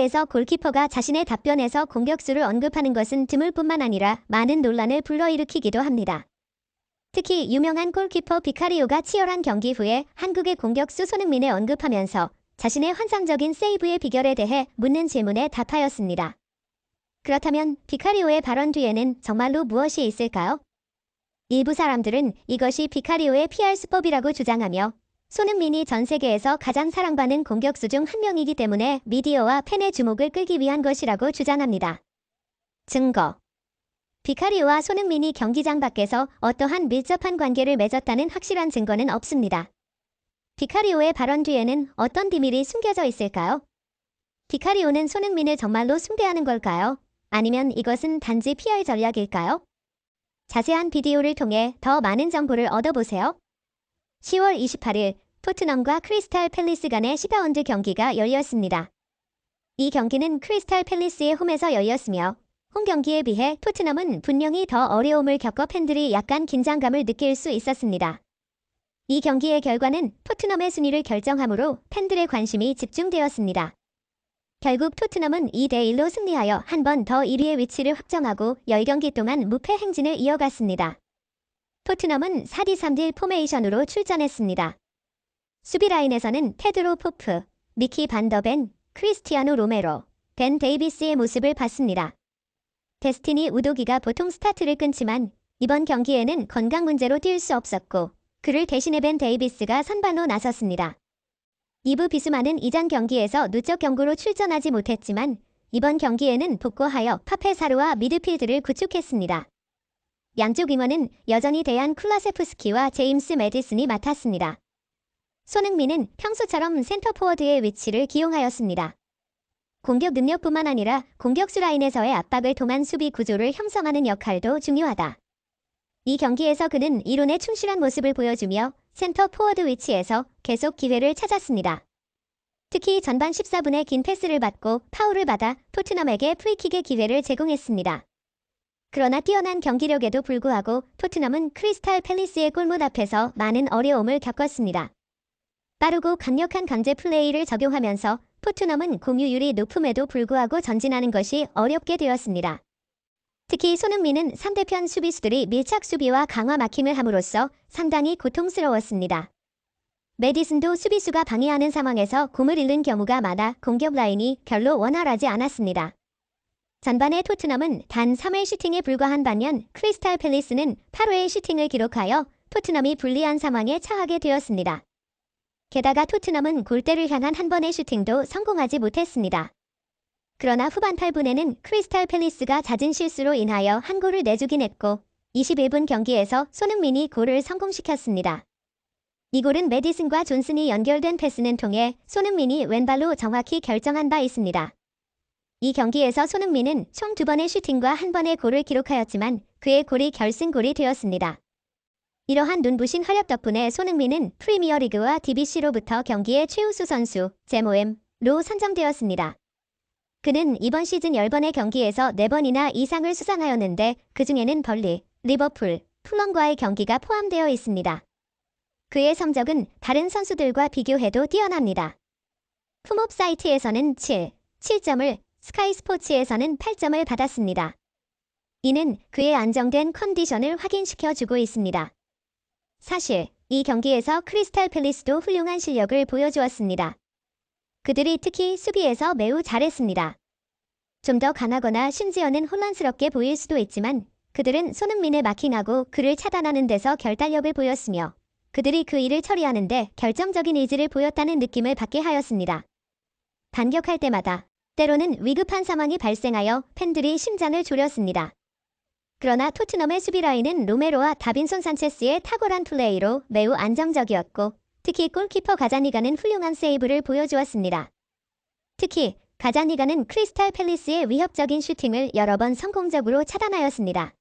미디어에서 골키퍼가 자신의 답변에서 공격수를 언급하는 것은 드물 뿐만 아니라 많은 논란을 불러일으키기도 합니다. 특히 유명한 골키퍼 비카리오가 치열한 경기 후에 한국의 공격수 손흥민을 언급하면서 자신의 환상적인 세이브의 비결에 대해 묻는 질문에 답하였습니다. 그렇다면 비카리오의 발언 뒤에는 정말로 무엇이 있을까요? 일부 사람들은 이것이 비카리오의 PR 수법이라고 주장하며 손흥민이 전 세계에서 가장 사랑받는 공격수 중 한 명이기 때문에 미디어와 팬의 주목을 끌기 위한 것이라고 주장합니다. 증거: 비카리오와 손흥민이 경기장 밖에서 어떠한 밀접한 관계를 맺었다는 확실한 증거는 없습니다. 비카리오의 발언 뒤에는 어떤 비밀이 숨겨져 있을까요? 비카리오는 손흥민을 정말로 숭배하는 걸까요? 아니면 이것은 단지 PR 전략일까요? 자세한 비디오를 통해 더 많은 정보를 얻어보세요. 10월 28일 토트넘과 크리스탈 팰리스 간의 10라운드 경기가 열렸습니다. 이 경기는 크리스탈 팰리스의 홈에서 열렸으며 홈 경기에 비해 토트넘은 분명히 더 어려움을 겪어 팬들이 약간 긴장감을 느낄 수 있었습니다. 이 경기의 결과는 토트넘의 순위를 결정하므로 팬들의 관심이 집중되었습니다. 결국 토트넘은 2대1로 승리하여 한 번 더 1위의 위치를 확정하고 10경기 동안 무패 행진을 이어갔습니다. 토트넘은 4-3-1 포메이션으로 출전했습니다. 수비 라인에서는 페드로 포프, 미키 반더벤, 크리스티아노 로메로, 벤 데이비스의 모습을 봤습니다. 데스티니 우도기가 보통 스타트를 끊지만 이번 경기에는 건강 문제로 뛸 수 없었고 그를 대신해 벤 데이비스가 선발로 나섰습니다. 이브 비수마는 이전 경기에서 누적 경고로 출전하지 못했지만 이번 경기에는 복구하여 파페사르와 미드필드를 구축했습니다. 양쪽 임원은 여전히 대안 쿨라세프스키와 제임스 매디슨이 맡았습니다. 손흥민은 평소처럼 센터포워드의 위치를 기용하였습니다. 공격 능력뿐만 아니라 공격수 라인에서의 압박을 통한 수비 구조를 형성하는 역할도 중요하다. 이 경기에서 그는 이론에 충실한 모습을 보여주며 센터 포워드 위치에서 계속 기회를 찾았습니다. 특히 전반 14분에 긴 패스를 받고 파울을 받아 토트넘에게 프리킥의 기회를 제공했습니다. 그러나 뛰어난 경기력에도 불구하고 토트넘은 크리스탈 팰리스의 골문 앞에서 많은 어려움을 겪었습니다. 빠르고 강력한 강제 플레이를 적용하면서 토트넘은 공유율이 높음에도 불구하고 전진하는 것이 어렵게 되었습니다. 특히 손흥민은 상대편 수비수들이 밀착 수비와 강화 마킹을 함으로써 상당히 고통스러웠습니다. 매디슨도 수비수가 방해하는 상황에서 공을 잃는 경우가 많아 공격 라인이 별로 원활하지 않았습니다. 전반에 토트넘은 단 3회 슈팅에 불과한 반면 크리스탈 팰리스는 8회의 슈팅을 기록하여 토트넘이 불리한 상황에 처하게 되었습니다. 게다가 토트넘은 골대를 향한 한 번의 슈팅도 성공하지 못했습니다. 그러나 후반 8분에는 크리스탈 팰리스가 잦은 실수로 인하여 한 골을 내주긴 했고 21분 경기에서 손흥민이 골을 성공시켰습니다. 이 골은 매디슨과 존슨이 연결된 패스는 통해 손흥민이 왼발로 정확히 결정한 바 있습니다. 이 경기에서 손흥민은 총 2번의 슈팅과 한 번의 골을 기록하였지만 그의 골이 결승골이 되었습니다. 이러한 눈부신 활약 덕분에 손흥민은 프리미어리그와 DBC로부터 경기의 최우수 선수, 제모엠로 선정되었습니다. 그는 이번 시즌 10번의 경기에서 4번이나 이상을 수상하였는데 그중에는 벌리, 리버풀, 풀럼과의 경기가 포함되어 있습니다. 그의 성적은 다른 선수들과 비교해도 뛰어납니다. 푸몹 사이트에서는 7점을, 스카이 스포츠에서는 8점을 받았습니다. 이는 그의 안정된 컨디션을 확인시켜주고 있습니다. 사실 이 경기에서 크리스탈 팰리스도 훌륭한 실력을 보여주었습니다. 그들이 특히 수비에서 매우 잘했습니다. 좀 더 강하거나 심지어는 혼란스럽게 보일 수도 있지만 그들은 손흥민을 마킹하고 그를 차단하는 데서 결단력을 보였으며 그들이 그 일을 처리하는데 결정적인 의지를 보였다는 느낌을 받게 하였습니다. 반격할 때마다 때로는 위급한 상황이 발생하여 팬들이 심장을 졸였습니다. 그러나 토트넘의 수비 라인은 로메로와 다빈손 산체스의 탁월한 플레이로 매우 안정적이었고 특히 골키퍼 가자니가는 훌륭한 세이브를 보여주었습니다. 특히 가자니가는 크리스탈 팰리스의 위협적인 슈팅을 여러 번 성공적으로 차단하였습니다.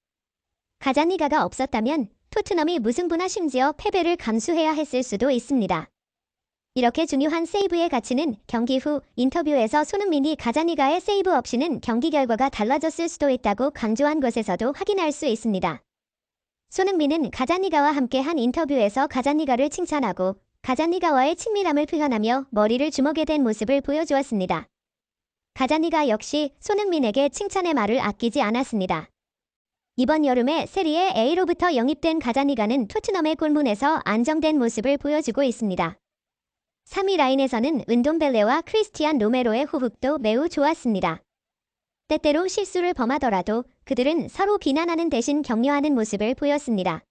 가자니가가 없었다면 토트넘이 무승부나 심지어 패배를 감수해야 했을 수도 있습니다. 이렇게 중요한 세이브의 가치는 경기 후 인터뷰에서 손흥민이 가자니가의 세이브 없이는 경기 결과가 달라졌을 수도 있다고 강조한 것에서도 확인할 수 있습니다. 손흥민은 가자니가와 함께한 인터뷰에서 가자니가를 칭찬하고 가자니가와의 친밀함을 표현하며 머리를 주먹에 댄 모습을 보여주었습니다. 가자니가 역시 손흥민에게 칭찬의 말을 아끼지 않았습니다. 이번 여름에 세리에 A로부터 영입된 가자니가는 토트넘의 골문에서 안정된 모습을 보여주고 있습니다. 3위 라인에서는 은돔벨레와 크리스티안 로메로의 호흡도 매우 좋았습니다. 때때로 실수를 범하더라도 그들은 서로 비난하는 대신 격려하는 모습을 보였습니다.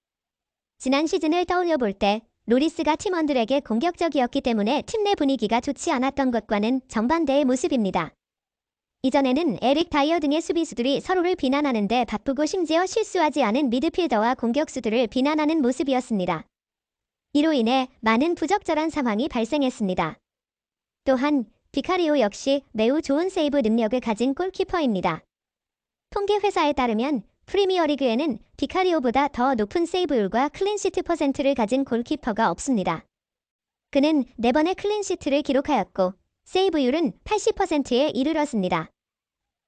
지난 시즌을 떠올려 볼 때 로리스가 팀원들에게 공격적이었기 때문에 팀 내 분위기가 좋지 않았던 것과는 정반대의 모습입니다. 이전에는 에릭 다이어 등의 수비수들이 서로를 비난하는데 바쁘고 심지어 실수하지 않은 미드필더와 공격수들을 비난하는 모습이었습니다. 이로 인해 많은 부적절한 상황이 발생했습니다. 또한 비카리오 역시 매우 좋은 세이브 능력을 가진 골키퍼입니다. 통계 회사에 따르면 프리미어리그에는 비카리오보다 더 높은 세이브율과 클린시트 퍼센트를 가진 골키퍼가 없습니다. 그는 4번의 클린시트를 기록하였고 세이브율은 80%에 이르렀습니다.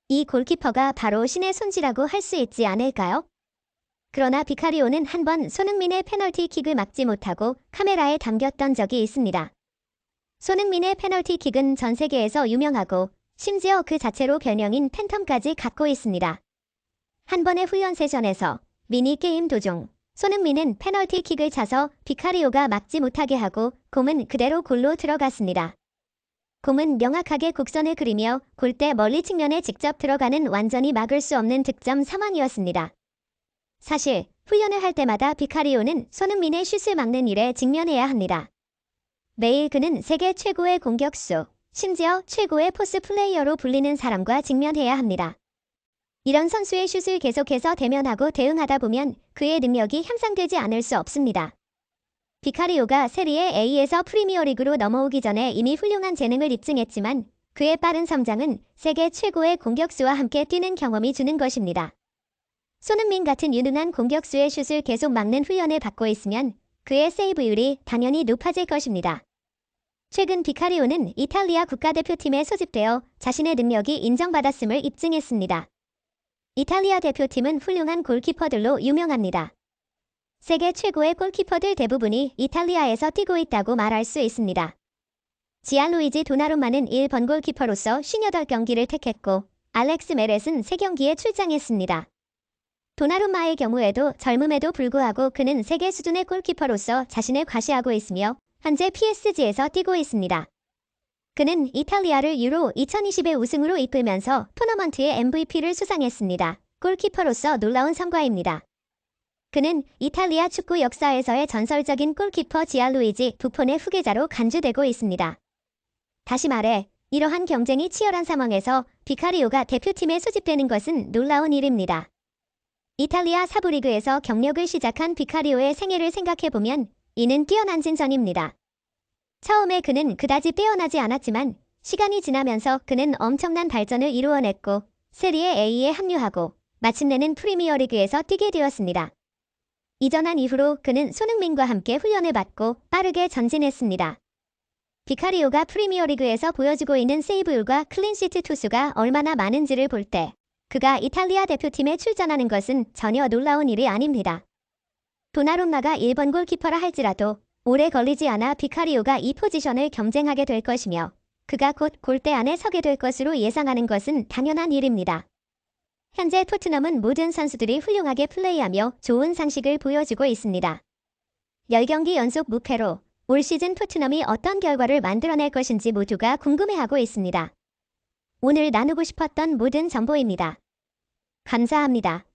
이 골키퍼가 바로 신의 손지라고 할 수 있지 않을까요? 그러나 비카리오는 한 번 손흥민의 페널티킥을 막지 못하고 카메라에 담겼던 적이 있습니다. 손흥민의 페널티킥은 전 세계에서 유명하고 심지어 그 자체로 별명인 팬텀까지 갖고 있습니다. 한 번의 훈련 세션에서 미니게임 도중 손흥민은 페널티킥을 차서 비카리오가 막지 못하게 하고 공은 그대로 골로 들어갔습니다. 공은 명확하게 곡선을 그리며 골대 멀리 측면에 직접 들어가는 완전히 막을 수 없는 득점 상황이었습니다. 사실 훈련을 할 때마다 비카리오는 손흥민의 슛을 막는 일에 직면해야 합니다. 매일 그는 세계 최고의 공격수, 심지어 최고의 포스 플레이어로 불리는 사람과 직면해야 합니다. 이런 선수의 슛을 계속해서 대면하고 대응하다 보면 그의 능력이 향상되지 않을 수 없습니다. 비카리오가 세리에 A에서 프리미어리그로 넘어오기 전에 이미 훌륭한 재능을 입증했지만 그의 빠른 성장은 세계 최고의 공격수와 함께 뛰는 경험이 주는 것입니다. 손흥민 같은 유능한 공격수의 슛을 계속 막는 훈련을 받고 있으면 그의 세이브율이 당연히 높아질 것입니다. 최근 비카리오는 이탈리아 국가대표팀에 소집되어 자신의 능력이 인정받았음을 입증했습니다. 이탈리아 대표팀은 훌륭한 골키퍼들로 유명합니다. 세계 최고의 골키퍼들 대부분이 이탈리아에서 뛰고 있다고 말할 수 있습니다. 지안루이지 도나룸마는 1번 골키퍼로서 58경기를 택했고 알렉스 메렛은 3경기에 출장했습니다. 도나룸마의 경우에도 젊음에도 불구하고 그는 세계 수준의 골키퍼로서 자신을 과시하고 있으며 현재 PSG에서 뛰고 있습니다. 그는 이탈리아를 유로 2020의 우승으로 이끌면서 토너먼트의 MVP를 수상했습니다. 골키퍼로서 놀라운 성과입니다. 그는 이탈리아 축구 역사에서의 전설적인 골키퍼 지안루이지 부폰의 후계자로 간주되고 있습니다. 다시 말해 이러한 경쟁이 치열한 상황에서 비카리오가 대표팀에 소집되는 것은 놀라운 일입니다. 이탈리아 사부리그에서 경력을 시작한 비카리오의 생애를 생각해보면 이는 뛰어난 진전입니다. 처음에 그는 그다지 뛰어나지 않았지만 시간이 지나면서 그는 엄청난 발전을 이루어냈고 세리에 A에 합류하고 마침내는 프리미어리그에서 뛰게 되었습니다. 이전한 이후로 그는 손흥민과 함께 훈련을 받고 빠르게 전진했습니다. 비카리오가 프리미어리그에서 보여주고 있는 세이브율과 클린시트 투수가 얼마나 많은지를 볼 때 그가 이탈리아 대표팀에 출전하는 것은 전혀 놀라운 일이 아닙니다. 도나룸마가 1번 골키퍼라 할지라도 오래 걸리지 않아 비카리오가 이 포지션을 경쟁하게 될 것이며 그가 곧 골대 안에 서게 될 것으로 예상하는 것은 당연한 일입니다. 현재 토트넘은 모든 선수들이 훌륭하게 플레이하며 좋은 상식을 보여주고 있습니다. 10경기 연속 무패로 올 시즌 토트넘이 어떤 결과를 만들어낼 것인지 모두가 궁금해하고 있습니다. 오늘 나누고 싶었던 모든 정보입니다. 감사합니다.